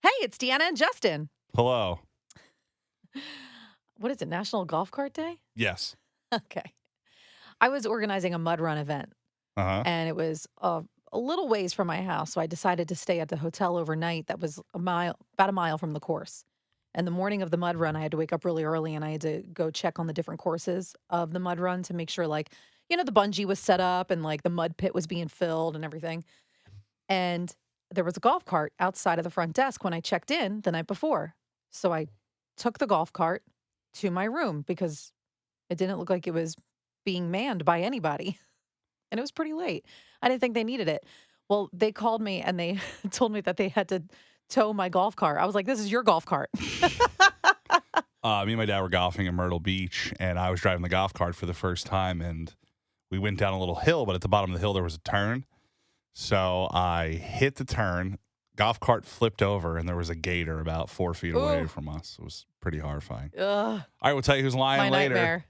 Hey, it's Deanna and Justin. Hello. What is it, National Golf Cart Day? Yes. Okay. I was organizing a mud run event, Uh-huh. and it was a little ways from my house, so I decided to stay at the hotel overnight that was about a mile from the course. And the morning of the mud run, I had to wake up really early, and I had to go check on the different courses of the mud run to make sure, the bungee was set up and, the mud pit was being filled and everything. And there was a golf cart outside of the front desk when I checked in the night before. So I took the golf cart to my room because it didn't look like it was being manned by anybody. And it was pretty late. I didn't think they needed it. Well, they called me and they told me that they had to tow my golf cart. I was like, this is your golf cart. Me and my dad were golfing in Myrtle Beach, and I was driving the golf cart for the first time, and we went down a little hill, but at the bottom of the hill there was a turn. So I hit the turn, golf cart flipped over, and there was a gator about 4 feet away Ooh. from us. It was pretty horrifying. Ugh, All right, we'll tell you who's lying my later. nightmare.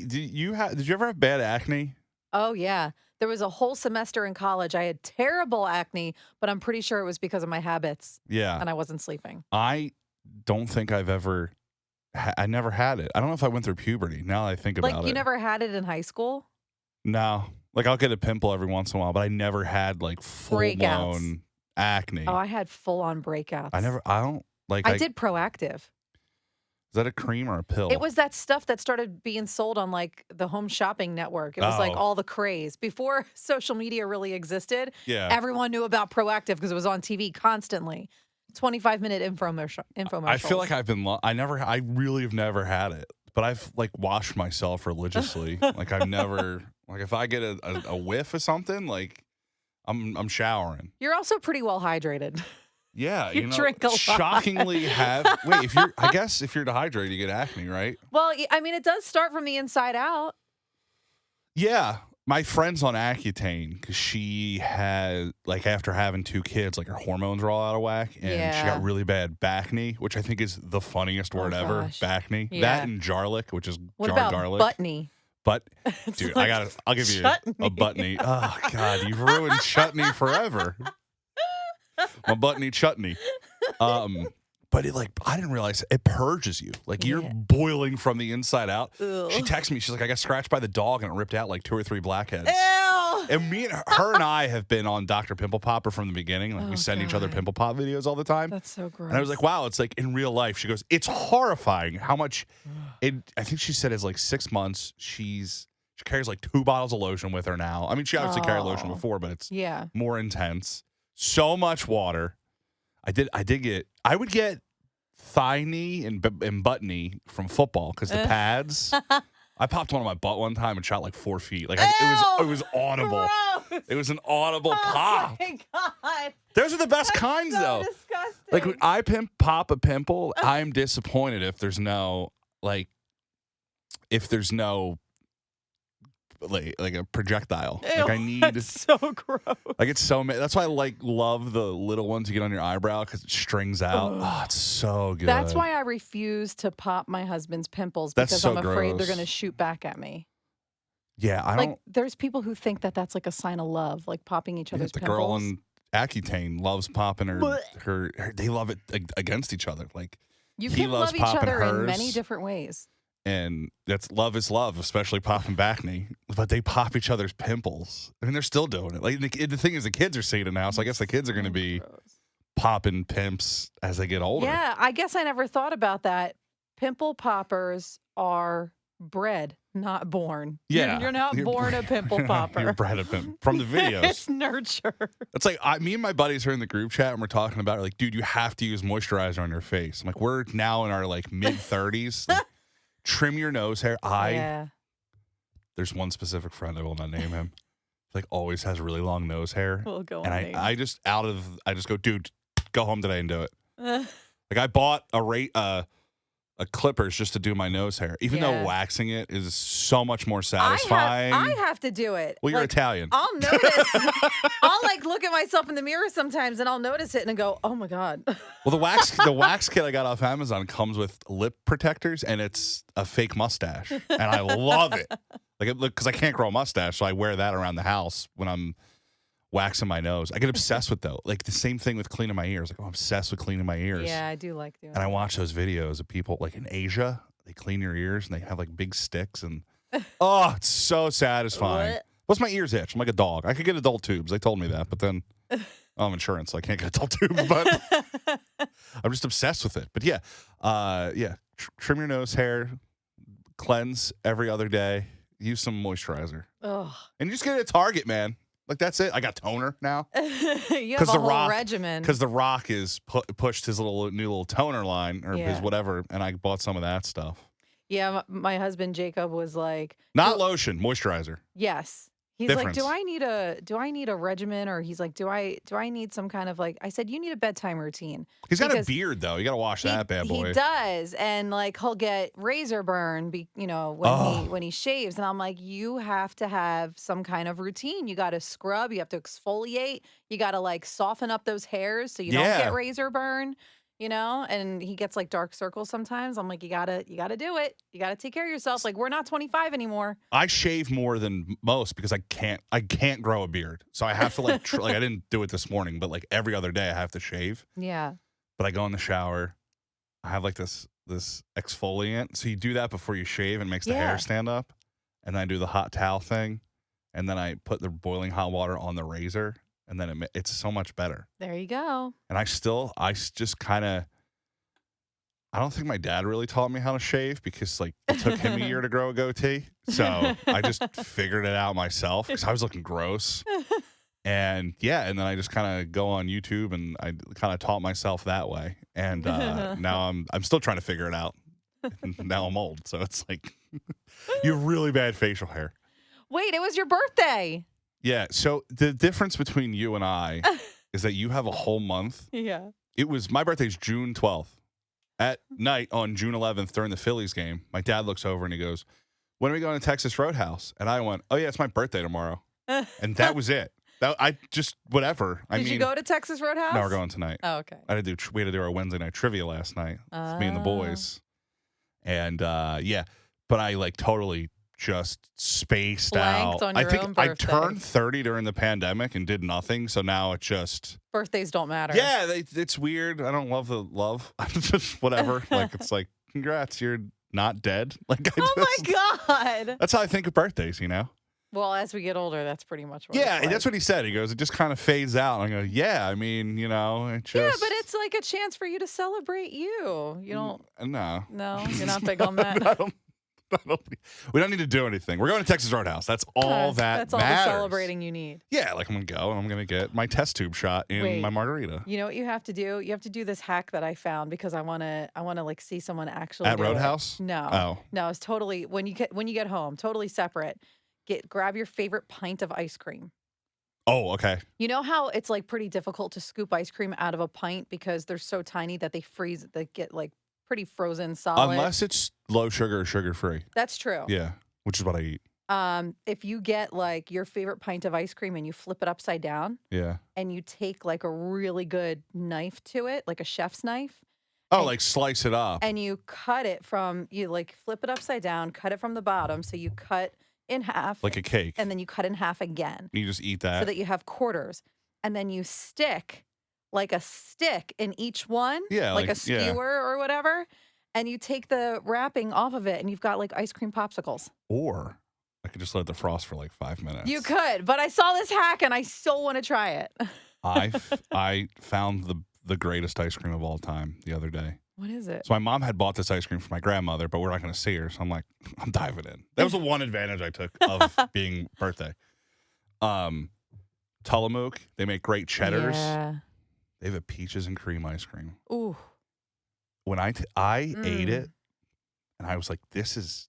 Did you ever have bad acne? Oh, yeah. There was a whole semester in college. I had terrible acne, but I'm pretty sure it was because of my habits Yeah. and I wasn't sleeping. I don't think I've ever, I never had it. I don't know if I went through puberty. Now that I think about it. You never had it in high school? No. I'll get a pimple every once in a while, but I never had full-blown acne. Oh, I had full-on breakouts. I did Proactive. Is that a cream or a pill? It was that stuff that started being sold on the Home Shopping Network. It was Oh. all the craze. Before social media really existed, Yeah. everyone knew about Proactive because it was on TV constantly. 25-minute infomercials. I feel like I really have never had it, but I've washed myself religiously. I've never, if I get a whiff of something, I'm showering. You're also pretty well hydrated. Yeah, You drink a lot. Shockingly wait, I guess if you're dehydrated, you get acne, right? Well, I mean, it does start from the inside out. Yeah. My friend's on Accutane because she had, after having 2 kids, her hormones were all out of whack. And she got really bad Backne, which I think is the funniest word ever. Gosh. Backne. Yeah. That and Jarlic, which is What jarred about garlic. Buttney? But, It's dude, like I'll give you chutney. a Buttney. Oh, God, you've ruined chutney forever. My Buttney chutney. But I didn't realize it purges you. You're Yeah. boiling from the inside out. Ugh. She texted me. She's like, I got scratched by the dog and it ripped out 2 or 3 blackheads. Ew. And her and I have been on Dr. Pimple Popper from the beginning. We Oh, send each other God. pimple pop videos all the time. That's so gross. And I was like, wow, it's in real life. She goes, it's horrifying how much I think she said it's 6 months. She carries 2 bottles of lotion with her now. I mean, she obviously carried lotion Oh. before, but it's Yeah. more intense. So much water. I would get thigh knee and butt knee from football because the pads. I popped one on my butt one time and shot 4 feet. It was audible. Gross. It was an audible Oh pop. my God. Those are the best That's kinds, so though. disgusting. When I pop a pimple, I'm disappointed if there's no a projectile. Ew, I need that's so gross. it's so that's why I love the little ones you get on your eyebrow because it strings out. Ugh. Oh, it's so good. That's why I refuse to pop my husband's pimples That's because so I'm afraid they're gross. going to shoot back at me. Yeah, I don't. There's people who think that that's a sign of love, popping each other's The pimples. girl in Accutane loves popping her. They love it against each other. You he can loves love each popping other in hers. many different ways. And that's love is love, especially popping Backne. But they pop each other's pimples. I mean, they're still doing it. The thing is, the kids are seeing it now, so I guess the kids are going to be Gross. popping pimps as they get older. Yeah, I guess I never thought about that. Pimple poppers are bred, not born. Yeah. You're not born a pimple popper. You're bred a pimp from the videos. It's nurture. It's me and my buddies are in the group chat and we're talking about it. Dude, you have to use moisturizer on your face. I'm we're now in our mid 30s. Trim your nose hair. Yeah. There's one specific friend, I will not name him. Always has really long nose hair. We'll go on. And name. I just go, dude, go home today and do it. I bought a clippers just to do my nose hair, even though waxing it is so much more satisfying. I have to do it. Well, you're Italian. I'll notice. I'll look at myself in the mirror sometimes and I'll notice it and go, oh my God. Well, the wax kit I got off Amazon comes with lip protectors and it's a fake mustache, and I love it. Because I can't grow a mustache, so I wear that around the house when I'm waxing my nose. I get obsessed with though. Like the same thing with cleaning my ears. Like I'm obsessed with cleaning my ears. Yeah, I do like doing And I that. watch those videos of people like in Asia, they clean your ears and they have like big sticks and oh, it's so satisfying. What? Plus my ears itch. I'm like a dog. I could get adult tubes. They told me that, but then I'm insurance, so I can't get adult tubes. But I'm just obsessed with it. But yeah, trim your nose hair, cleanse every other day, use some moisturizer, Ugh. and you just get it at Target, man. Like that's it. I got toner now You have a whole regimen. because The Rock is pushed his new little toner line or his Yeah. whatever, and I bought some of that stuff. Yeah, my husband Jacob was like, Not lotion, moisturizer. yes. He's Difference. like, do I need a regimen, or he's like, do I need some kind of like, I said, you need a bedtime routine. He's got a Because beard though. You got to wash that bad boy. He does, and like he'll get razor burn, when he shaves, and I'm like, you have to have some kind of routine. You got to scrub, you have to exfoliate, you got to like soften up those hairs so you don't Yeah. get razor burn. And he gets like dark circles sometimes. I'm like, you gotta do it. You gotta take care of yourself. Like we're not 25 anymore. I shave more than most because I can't grow a beard. So I have to like like I didn't do it this morning, but like every other day I have to shave. Yeah. But I go in the shower. I have like this exfoliant. So you do that before you shave and it makes the Yeah. hair stand up. And then I do the hot towel thing. And then I put the boiling hot water on the razor. And then it's so much better. There you go. And I just kind of, I don't think my dad really taught me how to shave because like it took him a year to grow a goatee. So I just figured it out myself because I was looking gross. And yeah, and then I just kind of go on YouTube and I kind of taught myself that way. And now I'm still trying to figure it out. Now I'm old. So it's like, you have really bad facial hair. Wait, it was your birthday. Yeah. So the difference between you and I is that you have a whole month. Yeah. My birthday's June 12th. At night on June 11th during the Phillies game, my dad looks over and he goes, "When are we going to Texas Roadhouse?" And I went, "Oh yeah, it's my birthday tomorrow." And that was it. I just whatever. Did you go to Texas Roadhouse? No, we're going tonight. Oh, okay. We had to do our Wednesday night trivia last night. It's me and the boys. And yeah, but I like totally just spaced Blanked out. on your own I birthday. turned 30 during the pandemic and did nothing. So now it just Birthdays don't matter. yeah, it's weird. I don't love the love. I'm just whatever. Like it's like congrats, you're not dead. Like Oh my God. That's how I think of birthdays. Well, as we get older, that's pretty much what Yeah, it's like. that's what he said. He goes, it just kind of fades out. And I go, yeah. I mean, it just Yeah, but it's like a chance for you to celebrate you. You don't. no. No, you're not big on that. We don't need to do anything. We're going to Texas Roadhouse. That's all That's all matters. the celebrating you need. Yeah, like I'm gonna go and I'm gonna get my test tube shot in Wait. my margarita You know what you have to do? You have to do this hack that I found because I wanna like see someone actually at do it. Roadhouse. No. Oh, No, it's totally when you get home, totally separate. Grab your favorite pint of ice cream. oh, okay. You know how it's like pretty difficult to scoop ice cream out of a pint because they're so tiny that they freeze, they get like pretty frozen solid. Unless it's low sugar or sugar free. That's true. Yeah, which is what I eat. If you get like your favorite pint of ice cream and you flip it upside down Yeah. and you take like a really good knife to it, like a chef's knife, Oh, And- like slice it up. and you like flip it upside down, cut it from the bottom. So you cut in half Like a cake. and then you cut in half again You just eat so that. that you have quarters. And then you stick like a stick in each one, Yeah, like a like- yeah. skewer or whatever. And you take the wrapping off of it and you've got like ice cream popsicles. Or I could just let it defrost for like 5 minutes. You could, but I saw this hack and I still want to try it. I found the greatest ice cream of all time the other day. What is it? So my mom had bought this ice cream for my grandmother, but we're not going to see her. So I'm like, I'm diving in. That was the one advantage I took of being birthday. Tillamook, they make great cheddars. Yeah. They have a peaches and cream ice cream. Ooh. When I ate Mm. it, and I was like, this is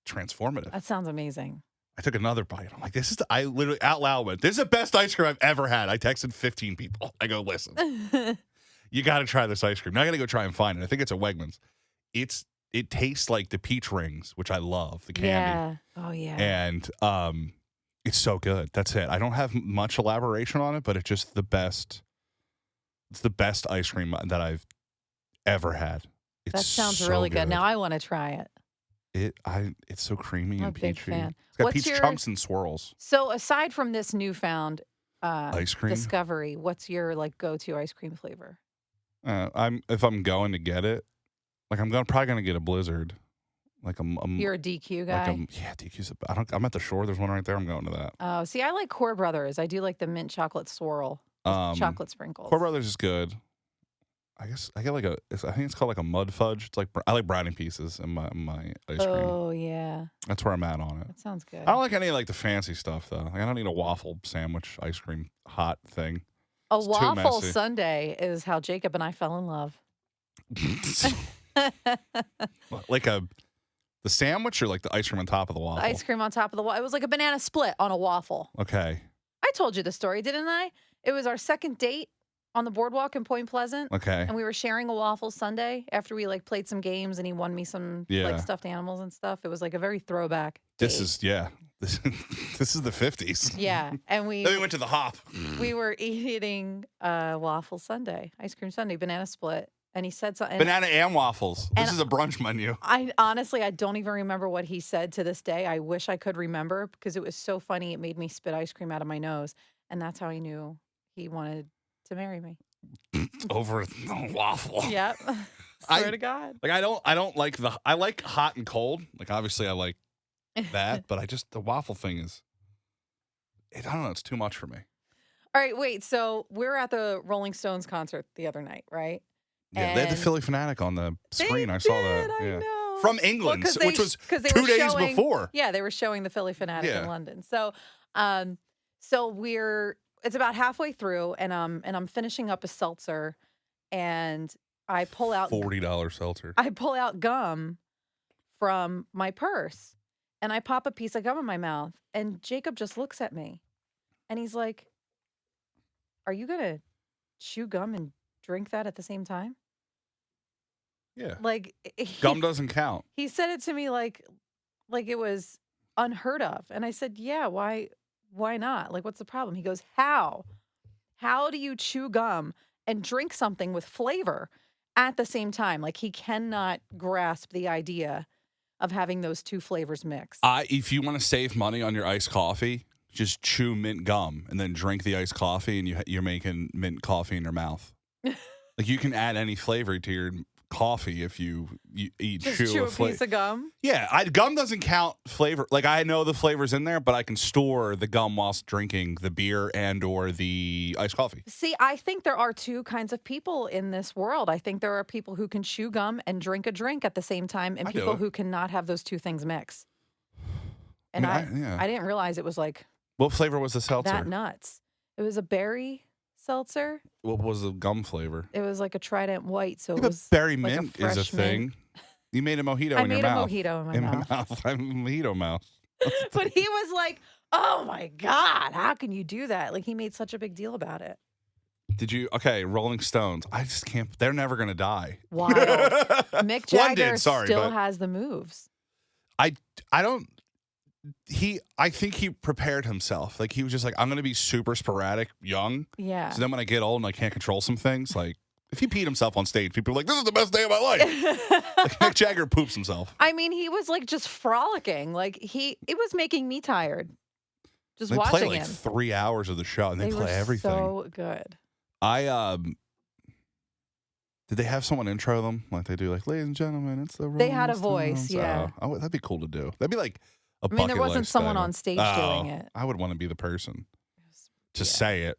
transformative. That sounds amazing. I took another bite. I'm like, I literally out loud went, this is the best ice cream I've ever had. I texted 15 people. I go, listen, you got to try this ice cream. Now I got to go try and find it. I think it's at Wegmans. It tastes like the peach rings, which I love, the candy. Yeah. Oh, yeah. And it's so good. That's it. I don't have much elaboration on it, but it's just the best. It's the best ice cream that I've ever had. It's That sounds so really good. Now I want to try it. It's so creamy I'm a and big peachy. fan. It's got What's peach your- chunks and swirls. So aside from this newfound Ice cream. Discovery. What's your like go-to ice cream flavor? If I'm going to get it, like probably gonna get a Blizzard. Like You're a DQ like guy. yeah, DQ's. I'm at the shore. There's one right there. I'm going to that. Oh, see, I like Core Brothers. I do like the mint chocolate swirl, with chocolate sprinkles. Core Brothers is good. I guess I get like I think it's called like a mud fudge. It's like I like brownie pieces in my ice cream. Oh yeah, That's where I'm at on it. that sounds good. I don't like any of like the fancy stuff though. Like, I don't need a waffle sandwich ice cream hot thing. A It's too waffle messy. sundae is how Jacob and I fell in love. Like the sandwich or like the ice cream on top of the waffle? The ice cream on top of the waffle. It was like a banana split on a waffle. Okay. I told you the story, didn't I? It was our second date on the boardwalk in Point Pleasant. Okay. And we were sharing a waffle sundae after we like played some games and he won me some like stuffed animals and stuff. It was like a very throwback This date. is this is the 50s. Yeah. And Then we went to the hop. we were eating waffle sundae, ice cream sundae, banana split. And he said something. Banana and waffles. This and is a brunch menu. I honestly, I don't even remember what he said to this day. I wish I could remember because it was so funny. It made me spit ice cream out of my nose. And that's how I knew he wanted to marry me. Over the waffle. Yep. Swear to God. Like I don't like I like hot and cold. Like obviously I like that, but the waffle thing is I don't know, it's too much for me. All right, wait. So we're at the Rolling Stones concert the other night, right? Yeah, they had the And Philly Fanatic on the screen. they I saw did, that. I Yeah. know. From England, Well, which was 'cause they 2 were days showing- before. Yeah, they were showing the Philly Fanatic Yeah. in London. So, it's about halfway through, and I'm finishing up a seltzer, and I pull out $40 seltzer. I pull out gum from my purse, and I pop a piece of gum in my mouth, and Jacob just looks at me, and he's like, "Are you gonna chew gum and drink that at the same time?" Yeah. Like Gum doesn't count. he said it to me like it was unheard of. And I said, "Yeah, why not? Like what's the problem?" He goes, "How? How do you chew gum and drink something with flavor at the same time?" Like he cannot grasp the idea of having those two flavors mixed. If you want to save money on your iced coffee, just chew mint gum and then drink the iced coffee, and you're making mint coffee in your mouth. Like you can add any flavor to your coffee if you eat Just chew a piece of gum. Yeah, gum doesn't count flavor. Like I know the flavors in there, but I can store the gum whilst drinking the beer and or the iced coffee. See, I think there are two kinds of people in this world. I think there are people who can chew gum and drink a drink at the same time, and I do people it. who cannot have those two things mix. And I mean, I didn't realize it was like What flavor was the seltzer? that nuts. It was a berry seltzer. What was the gum flavor? It was like a Trident White, so Yeah, it but was berry like mint is a fresh mint. thing. You made a mojito I in your made a mouth. mojito in my mouth. my mouth. I'm mojito mouth. But he was like, "Oh my God, how can you do that?" Like he made such a big deal about it. Did you? Okay, Rolling Stones. I just can't. They're never gonna die. Wild. Mick Jagger One did, sorry, still but has the moves. I don't. I think he prepared himself. Like he was just like, I'm gonna be super sporadic, young. Yeah. So then when I get old and I can't control some things, like if he peed himself on stage, people are like, "This is the best day of my life." Like Mick Jagger poops himself. I mean, he was like just frolicking. Like it was making me tired just They watching play like him. 3 hours of the show and they were play everything. so good. Did they have someone intro them like they do? Like, ladies and gentlemen, it's the Rolling They had a voice, Stones." yeah. That'd be cool to do. That'd be like a I mean, there bucket wasn't list someone item. on stage doing it. I would want to be the person to Yeah. say it,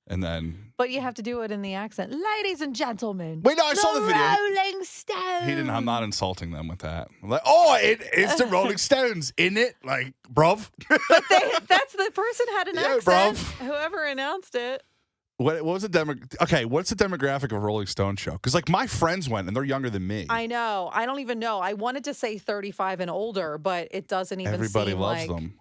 and then. But you have to do it in the accent. "Ladies and gentlemen. Wait, no, I saw the video. Rolling Stones." He didn't. I'm not insulting them with that. I'm like, oh, it's the Rolling Stones, isn't it? Like, bruv. But that's the person had an Yeah, accent. bruv. Whoever announced it. What was the Okay, what's the demographic of a Rolling Stone show? Because like my friends went and they're younger than me. I know. I don't even know. I wanted to say 35 and older, but it doesn't even Everybody seem loves like, them.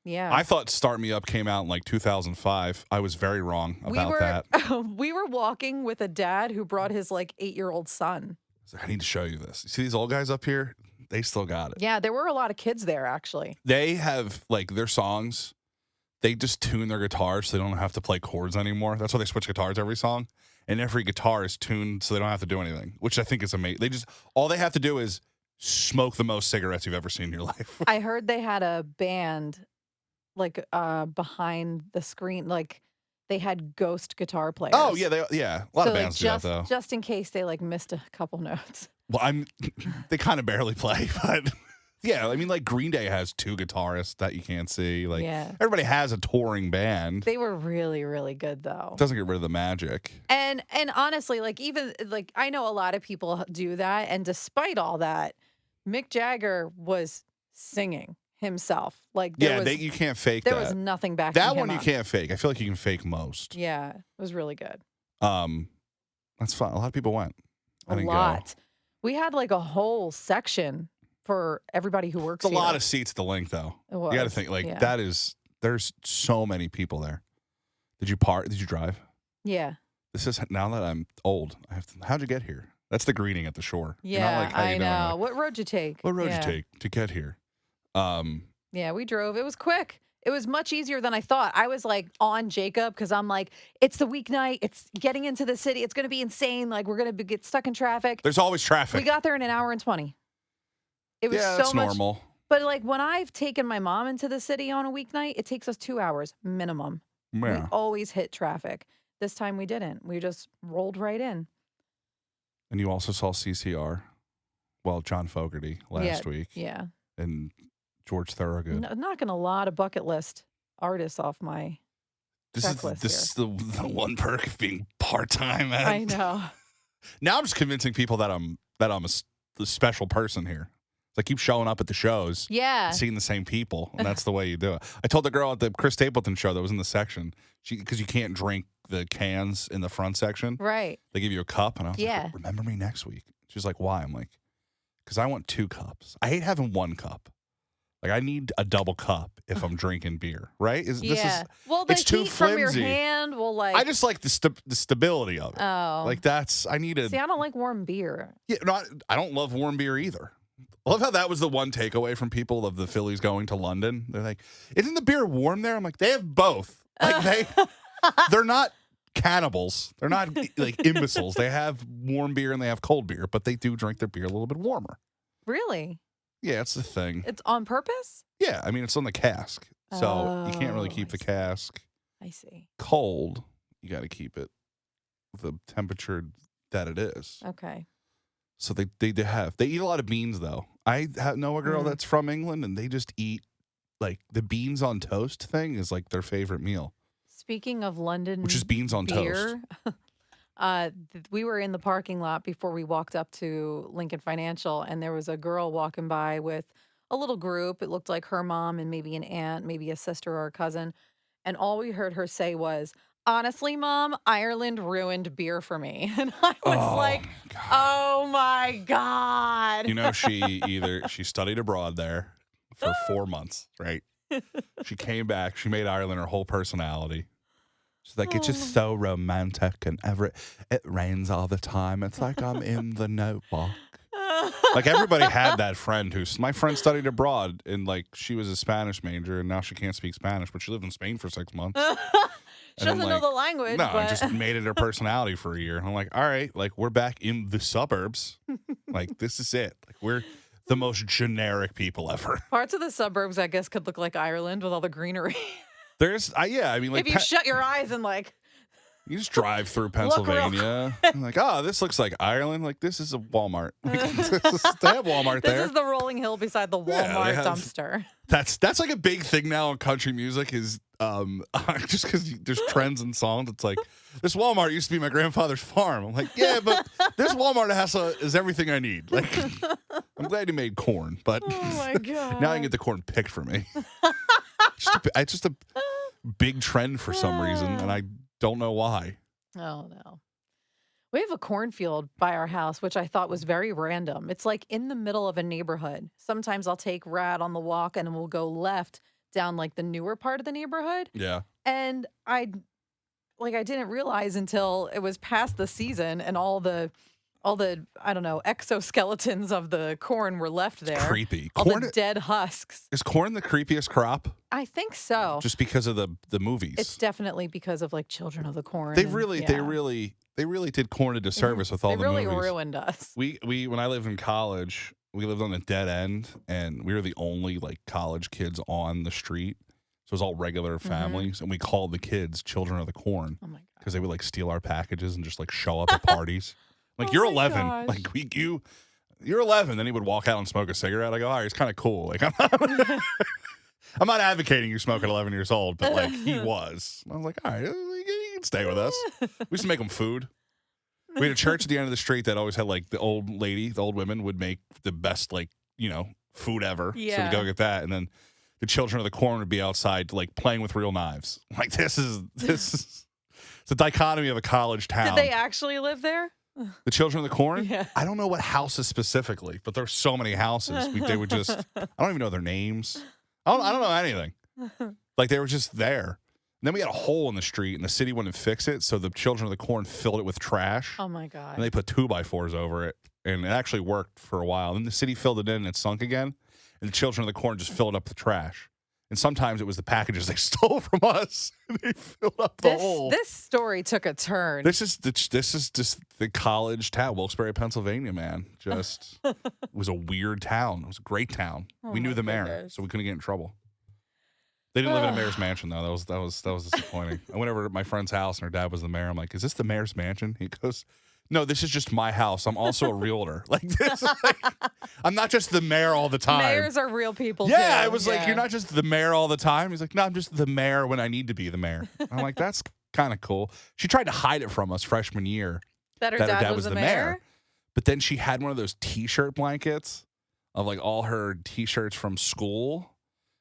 Yeah. I thought Start Me Up came out in like 2005. I was very wrong about that. We were walking with a dad who brought his like 8-year-old son. So I need to show you this. You see these old guys up here? They still got it. Yeah, there were a lot of kids there actually. They have like their songs. They just tune their guitars so they don't have to play chords anymore. That's why they switch guitars every song. And every guitar is tuned so they don't have to do anything, which I think is amazing. All they have to do is smoke the most cigarettes you've ever seen in your life. I heard they had a band behind the screen, like, they had ghost guitar Oh, players. yeah, a lot So, of like, bands do that, though. just in case they, like, missed a couple notes. Well, they kinda barely play, but yeah, I mean, like, Green Day has 2 guitarists that you can't see, like, Yeah. everybody has a touring band. They were really, really good, though. Doesn't get rid of the magic. And honestly, like, even like, I know a lot of people do that, and despite all that, Mick Jagger was singing himself. Like, Yeah, you can't fake there was that. nothing backing That him one you up. can't fake. I feel like you can fake most. Yeah, it was really good. That's fun. A lot of people went. I A didn't go. lot. We had, like, a whole section for everybody who works It's a here. lot of seats to link, though. It You gotta was, think, like, yeah. there's so many people there. Did you drive? Yeah. Now that I'm old, how'd you get here? That's the greeting at the shore. You're Yeah, not like, "How you I doing?" know. You're like, What road you take? what road Yeah. you take to get here? Yeah, we drove. It was quick. It was much easier than I thought. I was like on Jacob because I'm like, it's the weeknight. It's getting into the city. It's going to be insane. Like, we're going to get stuck in traffic. There's always traffic. We got there in an hour and 20. It was Yeah, so that's much. normal. But like when I've taken my mom into the city on a weeknight, it takes us 2 hours minimum. We Yeah. always hit traffic. This time we didn't. We just rolled right in. And you also saw CCR. Well, John Fogerty last week. Yeah. And George Thorogood. Knocking a lot of bucket list artists off my checklist This is the one perk of being part-time. I know. Now I'm just convincing people that I'm the special person here. It's like keep showing up at the shows, Yeah. seeing the same people, and that's the way you do it. I told the girl at the Chris Stapleton show that was in the section, because you can't drink the cans in the front section. Right. They give you a cup, and I was Yeah. like, remember me next week. She's like, why? I'm like, because I want 2 cups. I hate having 1 cup. Like, I need a double cup if I'm drinking beer, right? Well, the it's too heat from your flimsy. hand will like. I just like the stability of it. Oh. Like, I need a. See, I don't like warm beer. Yeah, no, I don't love warm beer either. I love how that was the one takeaway from people of the Phillies going to London. They're like, isn't the beer warm there? I'm like, they have both. Like, they're not cannibals. They're not like imbeciles. They have warm beer and they have cold beer, but they do drink their beer a little bit warmer. Really? Yeah, it's the thing. It's on purpose? Yeah, I mean, it's on the cask. So you can't really Oh, keep I the see. cask I see. cold. You got to keep it the temperature that it is. Okay. So they eat a lot of beans, though. I know a girl that's from England, and they just eat, like, the beans on toast thing is, like, their favorite meal. Speaking of London Which is beans on toast. beer, we were in the parking lot before we walked up to Lincoln Financial, and there was a girl walking by with a little group. It looked like her mom and maybe an aunt, maybe a sister or a cousin. And all we heard her say was, honestly, Mom, Ireland ruined beer for me. And I was like, God. oh my God. You know, she studied abroad there for 4 months, right? She came back. She made Ireland her whole personality. She's like, it's just so romantic and it rains all the time. It's like I'm in the notebook. Like, everybody had that friend my friend studied abroad, and, like, she was a Spanish major, and now she can't speak Spanish, but she lived in Spain for 6 months. She doesn't know the language. No, but... just made it her personality for a year. I'm like, all right, like, we're back in the suburbs. Like, this is it. Like, we're the most generic people ever. Parts of the suburbs, I guess, could look like Ireland with all the greenery. I mean, like, if you shut your eyes and, like, you just drive through Pennsylvania. I'm like, oh, this looks like Ireland. Like, this is a Walmart. Like, they have Walmart there. This is the rolling hill beside the Walmart dumpster. That's like a big thing now in country music is just because there's trends and songs. It's like, this Walmart used to be my grandfather's farm. I'm like, yeah, but this Walmart is everything I need. Like, I'm glad you made corn, but Oh my God. now I can get the corn picked for me. It's just a big trend for some reason, and I don't know why. Oh, no. We have a cornfield by our house, which I thought was very random. It's like in the middle of a neighborhood. Sometimes I'll take Rad on the walk and we'll go left down like the newer part of the neighborhood. Yeah. And I didn't realize until it was past the season and all the I don't know, exoskeletons of the corn were left there. Creepy. All the dead husks. Is corn the creepiest crop? I think so. Just because of the movies. It's definitely because of like Children of the Corn. They and- really did corn a disservice with all the They really movies. ruined us. We when I lived in college, we lived on a dead end, and we were the only, like, college kids on the street. So it was all regular families, and we called the kids Children of the Corn Oh my god. because they would like steal our packages and just like show up at parties. Like, Oh you're my 11. gosh. Like, you're 11. Then he would walk out and smoke a cigarette. I go, all right, he's kind of cool. Like, I'm not advocating you smoke at 11 years old, but like he was. I was like, all right, you can stay with us. We used to make him food. We had a church at the end of the street that always had like the old women would make the best, like, food ever. So Yeah. we go get that. And then the Children of the Corn would be outside like playing with real knives. Like, this is it's a dichotomy of a college town. Did they actually live there? The Children of the Corn? Yeah. I don't know what houses specifically, but there's so many houses. They would just, I don't even know their names. I don't know anything. Like, they were just there. And then we had a hole in the street, and the city wouldn't fix it, so the Children of the Corn filled it with trash. Oh my god. And they put 2x4s over it, and it actually worked for a while. Then the city filled it in, and it sunk again, and the Children of the Corn just filled up the trash. And sometimes it was the packages they stole from us, and they filled up the hole. This story took a turn. This is just the college town, Wilkes-Barre, Pennsylvania, man. Just it was a weird town. It was a great town. Oh We knew my the mayor, goodness. so we couldn't get in trouble. They didn't live in a mayor's mansion though. That was disappointing. I went over to my friend's house and her dad was the mayor. I'm like, "Is this the mayor's mansion?" He goes, "No, this is just my house. I'm also a realtor. Like this, I'm not just the mayor all the time." Mayors are real people. Yeah, too. I was like, Yeah. "You're not just the mayor all the time." He's like, "No, I'm just the mayor when I need to be the mayor." I'm like, "That's kind of cool." She tried to hide it from us freshman year. that her that her dad was the mayor. But then she had one of those T-shirt blankets of like all her T-shirts from school.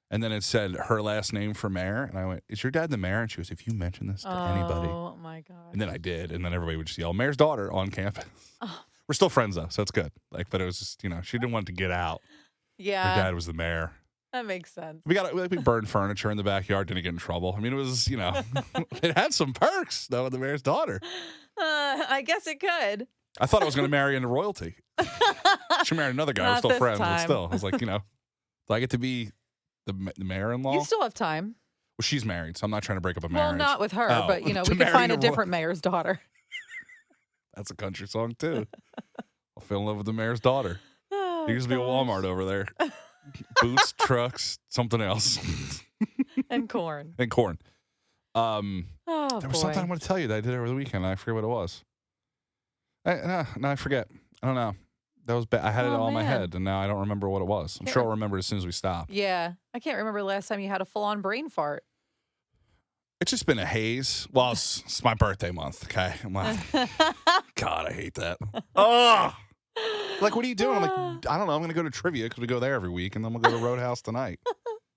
And then it said her last name for mayor. And I went, "Is your dad the mayor?" And she goes, "If you mention this to anybody." Oh my god. And then I did. And then everybody would just yell, "Mayor's daughter" on campus. Oh. We're still friends though, so it's good. Like, but it was just, she didn't want it to get out. Yeah. Her dad was the mayor. That makes sense. We burned furniture in the backyard, didn't get in trouble. I mean, it was, it had some perks though, the mayor's daughter. I guess it could. I thought I was going to marry into royalty. She married another guy. We're Not still this friends, but time. still. I was like, do I get to be the mayor-in-law? You still have time. Well, she's married, so I'm not trying to break up a marriage. Well, not with her, Oh, but to we could marry find a the roy- different mayor's daughter. That's a country song, too. I'll fall in love with the mayor's daughter. Oh, There used to be a gosh. Walmart over there. Boots, trucks, something else. And corn. And corn. Oh, There was boy. something I want to tell you that I did over the weekend. And I forget what it was. No, I forget. I don't know. That was bad. I had it Oh, all in my man. head, and now I don't remember what it was. I'm Can't sure rem- I'll remember as soon as we stop. Yeah. I can't remember the last time you had a full-on brain fart. It's just been a haze. Well, it's my birthday month, okay? I'm like, God, I hate that. Oh! Like, what are you doing? I'm like, I don't know. I'm going to go to trivia because we go there every week, and then we'll go to Roadhouse tonight.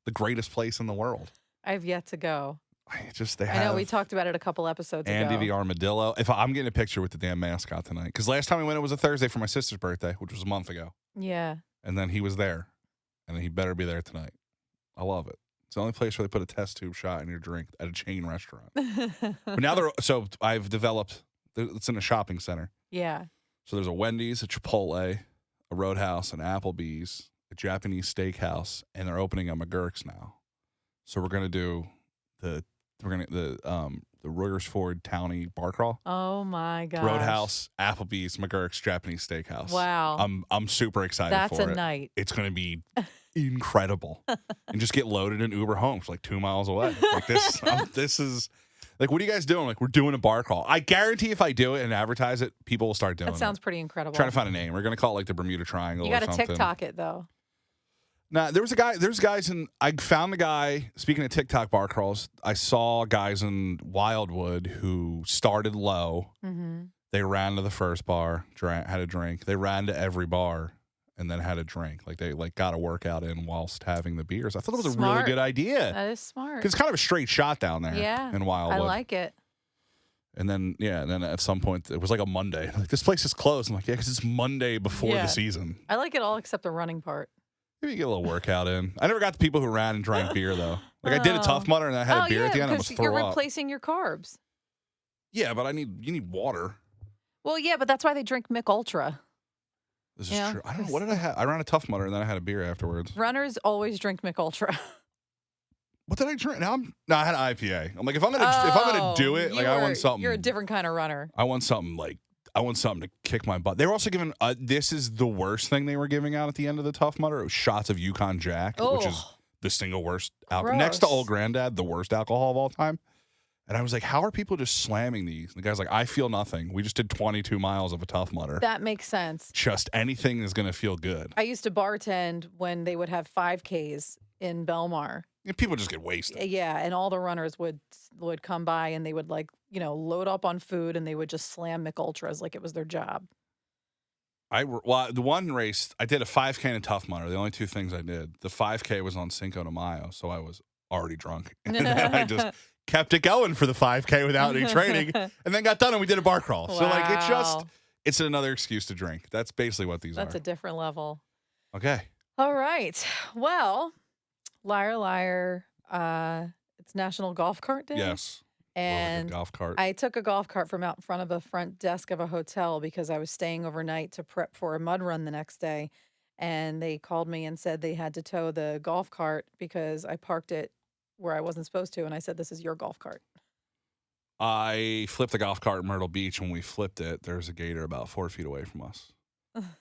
The greatest place in the world. I've yet to go. They have I know we talked about it a couple episodes Andy ago. the Armadillo. I'm getting a picture with the damn mascot tonight. Because last time we went, it was a Thursday for my sister's birthday, which was a month ago. Yeah. And then he was there. And he better be there tonight. I love it. It's the only place where they put a test tube shot in your drink at a chain restaurant. But now I've developed, it's in a shopping center. Yeah. So there's a Wendy's, a Chipotle, a Roadhouse, an Applebee's, a Japanese steakhouse, and they're opening a McGurk's now. So we're gonna do the Royersford Townie bar crawl. Oh my gosh. Roadhouse, Applebee's, McGurk's, Japanese steakhouse. Wow. I'm super excited That's for a it. night. It's gonna be incredible. And just get loaded and Uber home. It's like 2 miles away. Like this, this is like, what are you guys doing? Like, we're doing a bar crawl. I guarantee if I do it and advertise it, people will start doing it. That sounds pretty incredible. Trying to find a name. We're gonna call it like the Bermuda Triangle. You got or to something. TikTok it though. Nah, there's guys in, I found the guy, speaking of TikTok bar crawls, I saw guys in Wildwood who started low. Mm-hmm. They ran to the first bar, had a drink. They ran to every bar and then had a drink. Like, they got a workout in whilst having the beers. I thought that was a really Smart. good idea. That is smart. Because it's kind of a straight shot down there Yeah. in Wildwood. I like it. And then, and then at some point, it was like a Monday. Like, this place is closed. I'm like, yeah, because it's Monday before Yeah. the season. I like it all except the running part. Maybe you get a little workout in. I never got the people who ran and drank beer, though. Like, I did a Tough Mudder, and I had a beer at the end. I almost because you're threw up. replacing your carbs. Yeah, but you need water. Well, yeah, but that's why they drink Mick Ultra. This is Yeah. true. I don't know. What did I have? I ran a Tough Mudder, and then I had a beer afterwards. Runners always drink Mick Ultra. What did I drink? I had an IPA. I'm like, if I'm gonna do it, like, I want something. You're a different kind of runner. I want something to kick my butt. They were also giving. This is the worst thing they were giving out at the end of the Tough Mudder. It was shots of Yukon Jack, which is the single worst alcohol. Next to Old Gross. Granddad, the worst alcohol of all time. And I was like, how are people just slamming these? And the guy's like, I feel nothing. We just did 22 miles of a Tough Mudder. That makes sense. Just anything is going to feel good. I used to bartend when they would have 5Ks in Belmar. And people just get wasted. Yeah, and all the runners would come by and they would load up on food and they would just slam Mick Ultras like it was their job. The one race, I did a 5K and a Tough Mudder. The only two things I did. The 5K was on Cinco de Mayo, so I was already drunk. And then I just kept it going for the 5K without any training, and then got done and we did a bar crawl. So Wow. it's another excuse to drink. That's basically what these That's are. a different level. Okay. All right. Well, liar, liar. It's National Golf Cart Day. Yes. Love a And good golf cart. I took a golf cart from out in front of a front desk of a hotel because I was staying overnight to prep for a mud run the next day. And they called me and said they had to tow the golf cart because I parked it where I wasn't supposed to. And I said, this is your golf cart. I flipped a golf cart in Myrtle Beach. When we flipped it, there's a gator about 4 feet away from us.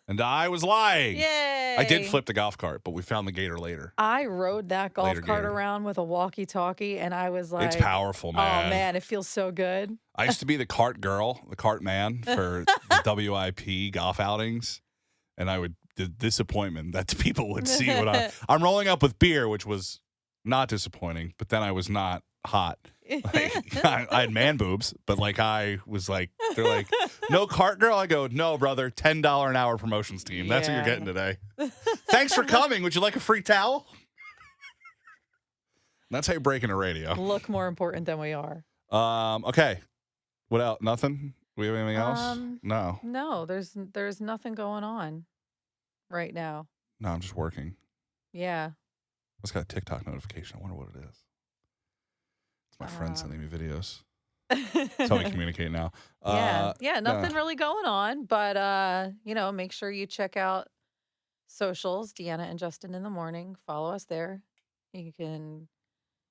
And I was lying. Yay. I did flip the golf cart, but we found the gator later. I rode that golf Later cart gator. around with a walkie-talkie, and I was like, It's powerful, man. oh, man, it feels so good. I used to be the cart girl, the cart man for the WIP golf outings. And the disappointment that people would see when I'm rolling up with beer, which was not disappointing, but then I was not hot. Like, I had man boobs, but I was like, they're like, no cart girl. I go, no, brother, $10 an hour promotions team. That's what you're Yeah. getting today. Thanks for coming. Would you like a free towel? That's how you break into radio. Look more important than we are. Okay. What else? Nothing? We have anything else? No. No, there's nothing going on right now. No, I'm just working. Yeah. I just got a TikTok notification. I wonder what it is. It's my friend sending me videos. That's how we communicate now. Yeah, nothing really going on, but make sure you check out socials, Deanna and Justin in the morning. Follow us there. You can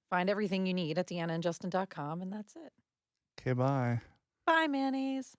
find everything you need at deannaandjustin.com, and that's it. Okay, bye. Bye, Manny's.